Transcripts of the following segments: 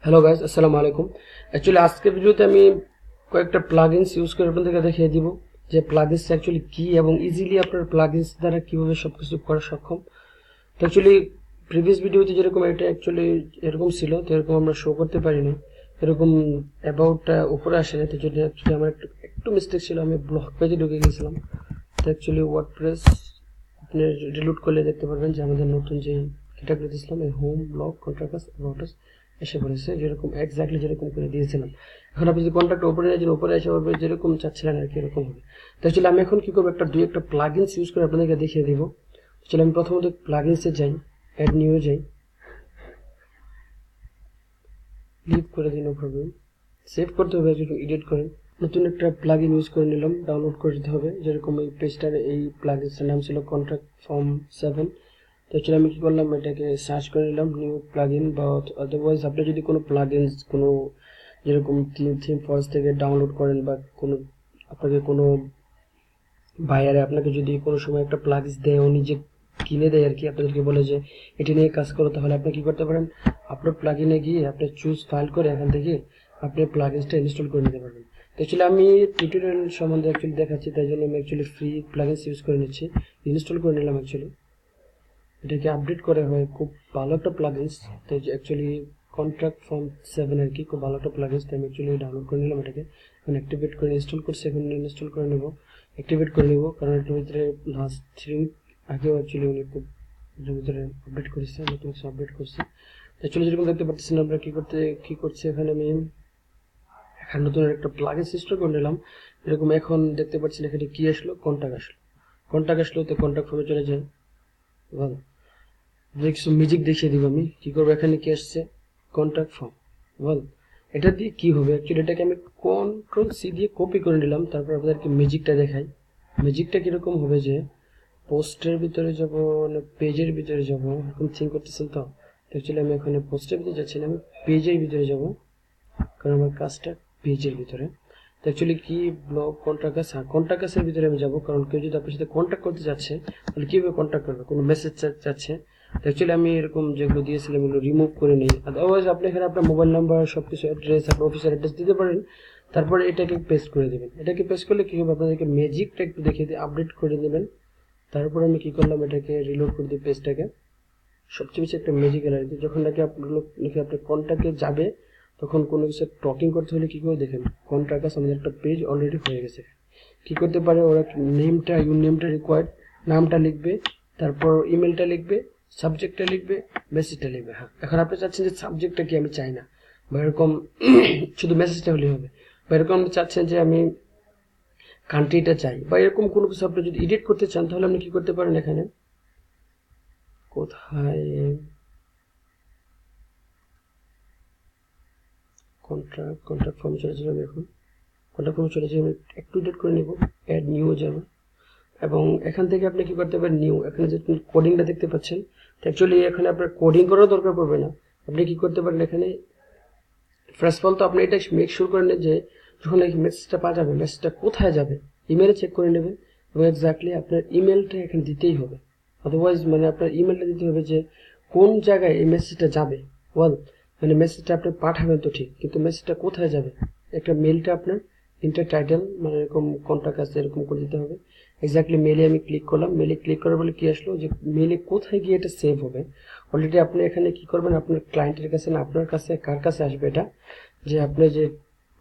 Hello guys, আসসালামু আলাইকুম। Actually আজকের ভিডিওতে আমি কয়েকটা প্লাগইনস ইউজ করে আপনাদেরকে দেখিয়ে দিব যে প্লাগইনস অ্যাকচুয়ালি কি এবং ইজিলি আপনার প্লাগইনস দ্বারা কিভাবে সবকিছু করা সক্ষম। তো অ্যাকচুয়ালি প্রিভিয়াস ভিডিওতে যেরকম এটা অ্যাকচুয়ালি এরকম ছিল, তো এরকম আমরা শো করতে পারিনি, এরকম অ্যাবাউটটা উপরে আসে না। তো যদি অ্যাকচুয়ালি আমার একটু মিস্টেক ছিল, আমি ব্লগ পেজে ঢুকে গেছিলাম। তো অ্যাকচুয়ালি ওয়ার্ডপ্রেস আপনি রিলোড করলে দেখতে পারবেন যে আমাদের নতুন যে ক্যাটাগরি দিয়েছিলাম, এই হোম, ব্লগ, কন্ট্রাক্টাস, অ্যাবাউট আস এসে পড়েছে, যেরকম এক্স্যাক্টলি যেরকম করে দিয়েছিলাম। এখন আপনি যদি কন্ট্রাক্ট উপরে নিয়ে উপরে এসে পড়বে, যেরকম চাচ্ছিলেন আর কি এরকম হবে। তো অ্যাকচুয়ালি আমি এখন কি করবো, একটা প্লাগইনস ইউজ করে আপনাদেরকে দেখিয়ে দিব। চলো আমি প্রথমত প্লাগইনসে যাই, অ্যাড নিউ যাই, লিভ করে দিন, নো প্রবলেম। সেভ করতে হবে, যেরকম এডিট করেন নতুন একটা প্লাগইন ইউজ করে নিলাম, ডাউনলোড করে দিতে হবে। যেরকম এই পেজটার এই প্লাগইনসটার নাম ছিল কন্ট্রাক্ট ফর্ম 7। তো অ্যাকচুয়ালি আমি কি করলাম, এটাকে সার্চ করে নিলাম নিউ প্লাগইন, বা আদারওয়াইজ আপনি যদি কোনো প্লাগইনস কোনো যেরকম থিম ফয়েস থেকে ডাউনলোড করেন, বা কোনো আপনাকে কোনো বায়ারে আপনাকে যদি কোনো সময় একটা প্লাগইনস দেয়, ও নিজে কিনে দেয় আর কি, আপনাদেরকে বলে যে এটি নিয়ে কাজ করো, তাহলে আপনি কি করতে পারেন, আপনার প্লাগইনে গিয়ে আপনি চুজ ফাইল করে এখান থেকে আপনি প্লাগইনসটা ইনস্টল করে নিতে পারবেন। তো অ্যাকচুয়ালি আমি টিউটোরিয়াল সম্বন্ধে অ্যাকচুয়ালি দেখাচ্ছি, তাই জন্য আমি অ্যাকচুয়ালি ফ্রি প্লাগইনস ইউজ করে নিচ্ছি, ইনস্টল করে নিলাম। অ্যাকচুয়ালি এটাকে আপডেট করা হয়, খুব ভালো একটা প্লাগইনস। তো অ্যাকচুয়ালি কন্ট্রাক্ট ফর্ম 7 আর কি, খুব ভালো একটা প্লাগইনস। তো আমি অ্যাকচুয়ালি ডাউনলোড করে নিলাম, এটাকে এখন অ্যাক্টিভেট করে ইনস্টল করছি, এখন ইনস্টল করে নেব, অ্যাক্টিভেট করে নেব। কারণ এটার ভিতরে লাস্ট 3 উইক আগেও অ্যাকচুয়ালি উনি খুব এটার ভিতরে আপডেট করেছে, নতুন কিছু আপডেট করছে। অ্যাকচুয়ালি যেরকম দেখতে পাচ্ছেন আমরা কি করছি এখানে, আমি এখন নতুন একটা প্লাগইন ইনস্টল করে নিলাম। এরকম এখন দেখতে পাচ্ছেন এখানে কি আসলো, কন্টাক্ট আসলো। তো কন্টাক্ট ফর্মে চলে যায়, ভালো কিছু মিউজিক দেখিয়ে দিব। আমি কি করবো, এখানে কি আসছে, কন্ট্যাক্ট ফর্ম, বল এটা দিয়ে কি হবে। অ্যাকচুয়ালি এটাকে আমি কন্ট্রোল সি দিয়ে কপি করে নিলাম, তারপর আপনাদেরকে মিউজিকটা দেখাই। মিউজিকটা কিরকম হবে, যে পোস্টের ভিতরে যাব না পেজের ভিতরে যাব, এখন থিঙ্ক করতেছেন। তো অ্যাকচুয়ালি আমি এখানে পোস্টের ভিতরে যাচ্ছি না, আমি পেজের ভিতরে যাব, কারণ আমার কাজটা পেজের ভিতরে। তো অ্যাকচুয়ালি কি ব্লগ কন্ট্যাক্টাসের ভিতরে আমি যাব, কারণ কেউ যদি আপনার সাথে কন্ট্যাক্ট করতে যাচ্ছে, তাহলে কীভাবে কন্ট্যাক্ট করবে, কোনো মেসেজ চাচ্ছে। তো অ্যাকচুয়ালি আমি এরকম যেগুলো দিয়েছিলাম এগুলো রিমুভ করে নিই। আদারওয়াইজ আপনি এখানে আপনার মোবাইল নাম্বার সব কিছু অ্যাড্রেস, আপনার অফিসের অ্যাড্রেস দিতে পারেন, তারপরে এটাকে পেস্ট করে দেবেন। এটাকে পেস্ট করলে কী হবে, আপনাদেরকে ম্যাজিকটা একটু দেখিয়ে দিয়ে আপডেট করে দেবেন। তারপরে আমি কী করলাম, এটাকে রিলোড করে দিই পেজটাকে। সবচেয়ে বেশি একটা ম্যাজিক এলার্জি, যখন নাকি আপনার কন্ট্যাক্টে যাবে, তখন কোনো কিছু টকিং করতে হলে কী করে দেখেন, কন্ট্যাক্ট আমাদের একটা পেজ অলরেডি হয়ে গেছে। কি করতে পারে ওরা, নেমটা রিকোয়ার্ড, নামটা লিখবে, তারপর ইমেলটা লিখবে, সাবজেক্টটা লিখবে, মেসেজটা লিখবে। হ্যাঁ, এখন আপনি চাচ্ছেন যে সাবজেক্টটা কি আমি চাই না, বা এরকম শুধু মেসেজটা হলেই হবে, বা এরকম আপনি চাচ্ছেন যে আমি কান্ট্রিটা চাই, বা এরকম কোনো কিছু আপনি যদি এডিট করতে চান, তাহলে আপনি কি করতে পারেন, এখানে কোথায় কন্ট্রাক্ট ফর্ম চলে যাবে। এখন কন্ট্রাক্ট ফর্ম চলে যাবে, একটু এডিট করে নেব, অ্যাড নিউ যাবে, এবং এখান থেকে আপনি কি করতে পারেন, নিউ, এখানে যে কোডিংটা দেখতে পাচ্ছেন, অ্যাকচুয়ালি এখানে আপনার কোডিং করার দরকার পড়বে না। আপনি কি করতে পারেন, এখানে ফার্স্ট অফ অল তো আপনি এটা মেক শিওর করে নেন যে যখন এই মেসেজটা পাঠাবে, মেসেজটা কোথায় যাবে, ইমেলে চেক করে নেবেন, এবং এক্স্যাক্টলি আপনার ইমেলটা এখানে দিতেই হবে। আদারওয়াইজ মানে আপনার ইমেলটা দিতে হবে যে কোন জায়গায় এই মেসেজটা যাবে। ওয়েল, মানে মেসেজটা আপনি পাঠাবেন তো ঠিক, কিন্তু মেসেজটা কোথায় যাবে, একটা মেলটা আপনার ইন্টার টাইটেল মানে এরকম কন্ট্যাক্ট আছে এরকম করে দিতে হবে। এক্স্যাক্টলি মেলে আমি ক্লিক করলাম, মেলে ক্লিক করার বলে কি আসলো, যে মেলে কোথায় গিয়ে এটা সেভ হবে। অলরেডি আপনি এখানে কি করবেন, আপনার ক্লায়েন্টের কাছে না আপনার কাছে, কার কাছে আসবে এটা, যে আপনি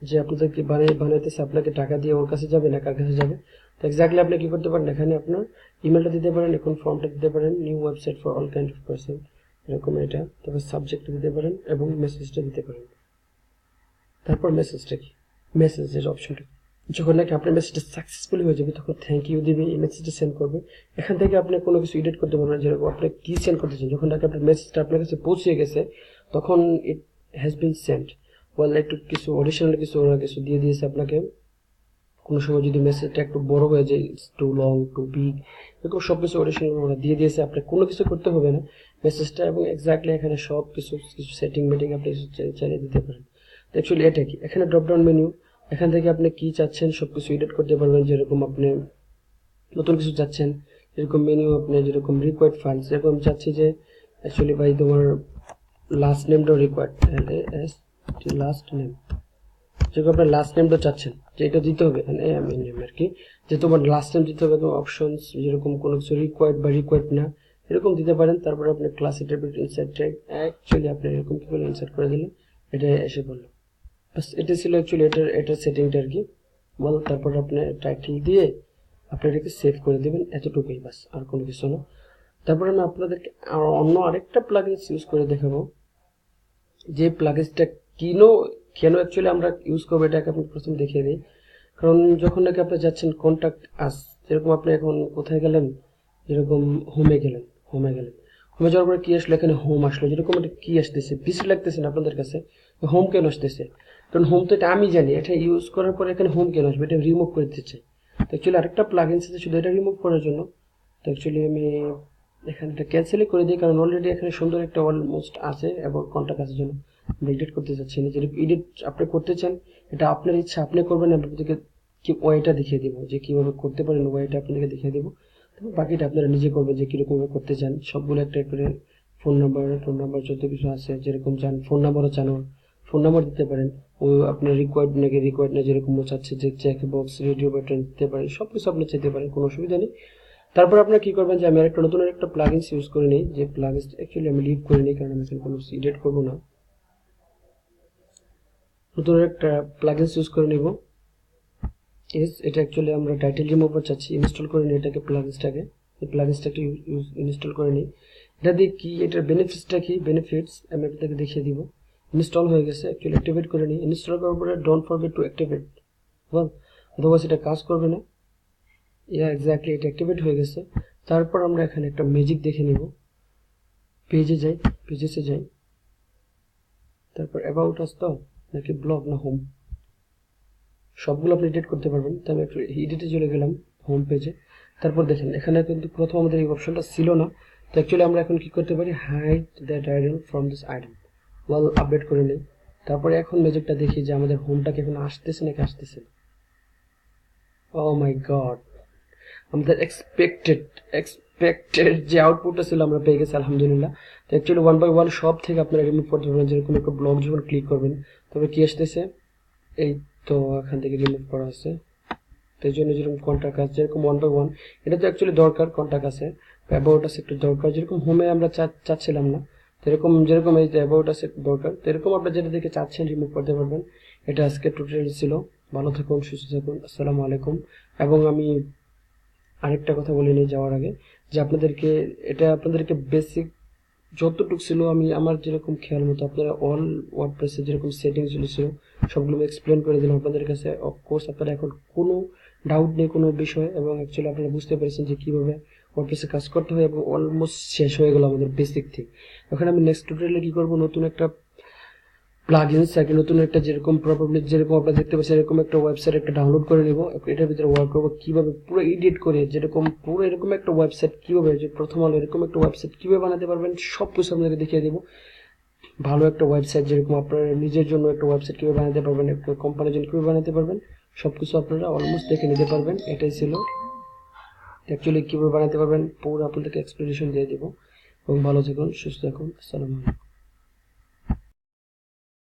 যে আপনাদেরকে বানাইতেছে, আপনাকে টাকা দিয়ে ওর কাছে যাবে না কার কাছে যাবে। তো এক্স্যাক্টলি আপনি কি করতে পারেন, এখানে আপনার ইমেলটা দিতে পারেন, এখন ফর্মটা দিতে পারেন, new website for all kind of person, এরকম এটা, তারপর সাবজেক্টটা দিতে পারেন এবং মেসেজটা দিতে পারেন। তারপর মেসেজটা কি, মেসেজের অপশনটা, যখন নাকি আপনার মেসেজটা সাকসেসফুলি হয়ে যাবে, তখন থ্যাংক ইউ দিবে, এই মেসেজটা সেন্ড করবে। এখান থেকে আপনি কোনো কিছু এডিট করতে পারবেন, যেরকম আপনি কি সেন্ড করতে চান, যখন নাকি আপনার মেসেজটা আপনার কাছে পৌঁছে গেছে, তখন ইট হ্যাজ বিন সেন্ড। ওয়াল একটু কিছু অডিশনাল কিছু ওরা কিছু দিয়ে দিয়েছে আপনাকে। কোনো সময় যদি মেসেজটা একটু বড় হয়ে যায়, it's too long, too big, এরকম সব কিছু অডিশনাল ওরা দিয়ে দিয়েছে, আপনার কোনো কিছু করতে হবে না মেসেজটা, এবং এক্স্যাক্টলি এখানে সব কিছু সেটিং মেটিং আপনি চালিয়ে দিতে পারেন। তো অ্যাকচুয়ালি এটা কি, এখানে ড্রপডাউন মেনু, এখান থেকে আপনি কি চাচ্ছেন সব কিছু এডিট করতে পারবেন। যেরকম আপনি নতুন কিছু চাচ্ছেন, যেরকম মেনু আপনি যেরকম রিকোয়ার্ড ফাইলস, যেরকম চাচ্ছি যে অ্যাকচুয়ালি ভাই তোমার লাস্ট নেমটাও রিকোয়ার্ড, LAS লাস্ট নেম, যেরকম আপনার লাস্ট নেমটা চাচ্ছেন যে এটা দিতে হবে, আমি নেম আর কি, যে তোমার লাস্ট নেম দিতে হবে, তোমার অপশনস যেরকম কোনো কিছু রিকোয়ার্ড বা রিকোয়ার্ড না এরকম দিতে পারেন। তারপরে আপনি class interpret insert tag, actually আপনি এরকম কি করে ইনসার্ট করে দিলেন, এটা এসে পড়লো। বাস এটা ছিল অ্যাকচুয়ালি এটার সেটিংটা আর কি বল। তারপর আপনি টাইটেল দিয়ে আপনি এটাকে সেভ করে দেবেন, এতটুকুই বাস, আর কোনো কিছু না। তারপর আমি আপনাদেরকে অন্য আরেকটা প্লাগইনস ইউজ করে দেখাবো, যে প্লাগইনসটা কেন অ্যাকচুয়ালি আমরা ইউজ করবো এটাকে আপনি প্রথমে দেখিয়ে দিই। কারণ যখন নাকি আপনি যাচ্ছেন কন্ট্যাক্ট আস, যেরকম আপনি এখন কোথায় গেলেন, যেরকম হোমে গেলেন, হোমে যাওয়ার পরে কি আসলো, এখানে হোম আসলো, যেরকম এটা কি আসতেছে, বিশ্রী লাগতেছে না আপনাদের কাছে, হোম কেন আসতেছে? কারণ হোম তো এটা আমি জানি, এটা ইউজ করার পরে এখানে হোম কেন আসবে, এটা রিমুভ করে দিচ্ছে। তো অ্যাকচুয়ালি আরেকটা প্লাগইনস আছে শুধু এটা রিমুভ করার জন্য। তো অ্যাকচুয়ালি আমি এখানে এটা ক্যান্সেলই করে দিই, কারণ অলরেডি এখানে সুন্দর একটা অলমোস্ট আছে এবং কন্ট্যাক্ট আসার জন্য আমরা এডিট করতে চাচ্ছি না। যদি এডিট আপনি করতে চান, এটা আপনার ইচ্ছা, আপনি করবেন, আপনাদেরকে কি ওয়েটা দেখিয়ে দিব, যে কীভাবে করতে পারেন, ওয়েটা আপনাদেরকে দেখিয়ে দিব। তারপর বাকিটা আপনারা নিজে করবেন, যে কীরকমভাবে করতে চান। সবগুলো একটা করে ফোন নাম্বার যত কিছু আছে, যেরকম চান ফোন নাম্বারও চান, ফোন নাম্বার দিতে পারেন। ও আপনার রিকোয়ার্ড না যেরকম চাচ্ছে, যে চেক বক্স, রেডিও বাটন দিতে পারেন, সব কিছু আপনি চাইতে পারেন, কোনো অসুবিধা নেই। তারপর আপনারা কি করবেন, যে আমি আরেকটা নতুন একটা প্লাগইনস ইউজ করে নিই, যে প্লাগইনস অ্যাকচুয়ালি আমি লিভ করে নিই, কারণ আমি এখানে কোনো এডিট করবো না। নতুন একটা প্লাগইনস ইউজ করে নিব। এটা অ্যাকচুয়ালি আমরা টাইটেল রিমুভার চাচ্ছি, ইনস্টল করে নিই এটাকে, প্লাগইনসটাকে, এই প্লাগইনসটাকে ইনস্টল করে নিই। এটা দিয়ে কি, এটার বেনিফিটসটা কি, বেনিফিটস আমি আপনাদেরকে দেখিয়ে দিব। ইনস্টল হয়ে গেছে, অ্যাকচুয়ালি অ্যাক্টিভেট করে নিই। ইনস্টল করার পরে ডোন্ট ফরগেট টু অ্যাক্টিভেট, অথবা এটা কাজ করবে না। এক্স্যাক্টলি এটা অ্যাক্টিভেট হয়ে গেছে। তারপর আমরা এখানে একটা ম্যাজিক দেখে নিব, পেজেসে যাই, তারপর অ্যাবাউট আস তো নাকি ব্লগ না হোম, সবগুলো আপনি এডিট করতে পারবেন। তো আমি একটু এডিটে চলে গেলাম, হোম পেজে। তারপর দেখেন এখানে কিন্তু প্রথম আমাদের এই অপশনটা ছিল না। তো অ্যাকচুয়ালি আমরা এখন কি করতে পারি, hide that item from this item, update করে নিই। তারপরে এখন ম্যাজিকটা দেখি যে আমাদের হোমটাকে এখন আসতেছে নাকি আসতেছে। ও মাই গড, আমাদের এক্সপেক্টেড যে আউটপুটটা ছিল আমরা পেয়ে গেছি, আলহামদুলিল্লাহ। তো অ্যাকচুয়ালি 1 বাই 1 সব থেকে আপনারা রিমুভ করতে পারবেন। যেরকম একটা ব্লগ যখন ক্লিক করবেন, তবে কি আসতেছে, এই তো এখান থেকে রিমুভ করা আছে। তো এই জন্য যেরকম কন্ট্যাক্ট আছে, যেরকম 1 বাই 1 এটা তো অ্যাকচুয়ালি দরকার, কন্ট্যাক্ট আছে, অ্যাবাউট আছে একটু দরকার, যেরকম হোমে আমরা চাচ্ছিলাম না, যেরকম এই যে অ্যাবাউট আছে দরকার। তো এরকম আপনারা যেটা দেখে চাচ্ছেন রিমুভ করতে পারবেন। এটা আজকে টিউটোরিয়াল ছিল। ভালো থাকুন, সুস্থ থাকুন, আসসালামু আলাইকুম। এবং আমি আরেকটা কথা বলে নিয়ে যাওয়ার আগে, যে আপনাদেরকে বেসিক যতটুকু ছিল, আমি আমার যেরকম খেয়াল মতো আপনারা অল ওয়ার্ডপ্রেসে যেরকম সেটিংস ছিল সবগুলো এক্সপ্লেন করে দিলাম আপনাদের কাছে। অফকোর্স আপনারা এখন কোনো ডাউট নেই কোনো বিষয়, এবং অ্যাকচুয়ালি আপনারা বুঝতে পেরেছেন যে কীভাবে ওয়ার্ডপ্রেসে কাজ করতে হয়, এবং অলমোস্ট শেষ হয়ে গেল আমাদের বেসিক থেকে। এখন আমি নেক্সট টিউটোরিয়ালে কী করবো, নতুন একটা প্লাগইনস থাকে, নতুন একটা যেরকম প্রবাবলি যেরকম আপনারা দেখতে পাচ্ছেন এরকম একটা ওয়েবসাইট একটা ডাউনলোড করে নেব। এটার ভিতরে ওয়ার্ক করবো কীভাবে পুরো এডিট করে, যেরকম পুরো এরকম একটা ওয়েবসাইট কীভাবে, যে প্রথম আলো এরকম একটা ওয়েবসাইট কীভাবে বানাতে পারবেন সব কিছু আপনাকে দেখিয়ে দেবো। ভালো একটা ওয়েবসাইট, যেরকম আপনার নিজের জন্য একটা ওয়েবসাইট কীভাবে বানাতে পারবেন, একটা কোম্পানির জন্য কীভাবে বানাতে পারবেন, সব কিছু আপনারা অলমোস্ট দেখে নিতে পারবেন। এটাই ছিল অ্যাকচুয়ালি কীভাবে বানাতে পারবেন পুরো আপনাদেরকে এক্সপ্লেনেশন দিয়ে দেবো। এবং ভালো থাকুন, সুস্থ থাকুন, আসসালামু আলাইকুম।